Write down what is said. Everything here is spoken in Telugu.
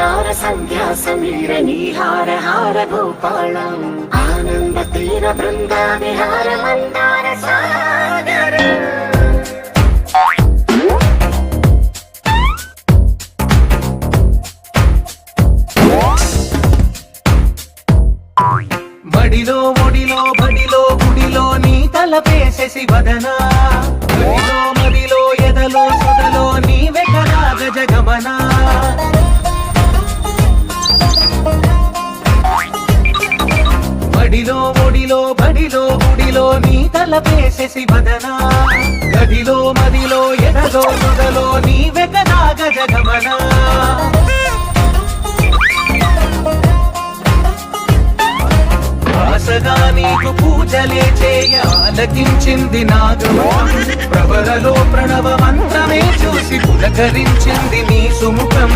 మందార సంధ్యా సమీర నీహార హార గోపాళం ఆనంద తీర బృంద విహార మందార సాగర బడిలో ఒడిలో బడిలో గుడిలో నీ తలపేసేసి వదనా బడిలో మదిలో ఎదలో సుదలో నీ వెకరా గజగమనా బడిలో ఒడిలో బడిలో గుడిలో నీ తలపేసేసి వదనా గదిలో మదిలో ఎదలో సుదలో నీ వెకరా గజగమనా ఆశగా నీకు పూజలే చేయ ఆలకించింది నాగమా ప్రవరలో ప్రణవ మంత్రమే చూసి పులకరించింది నీ సుముఖం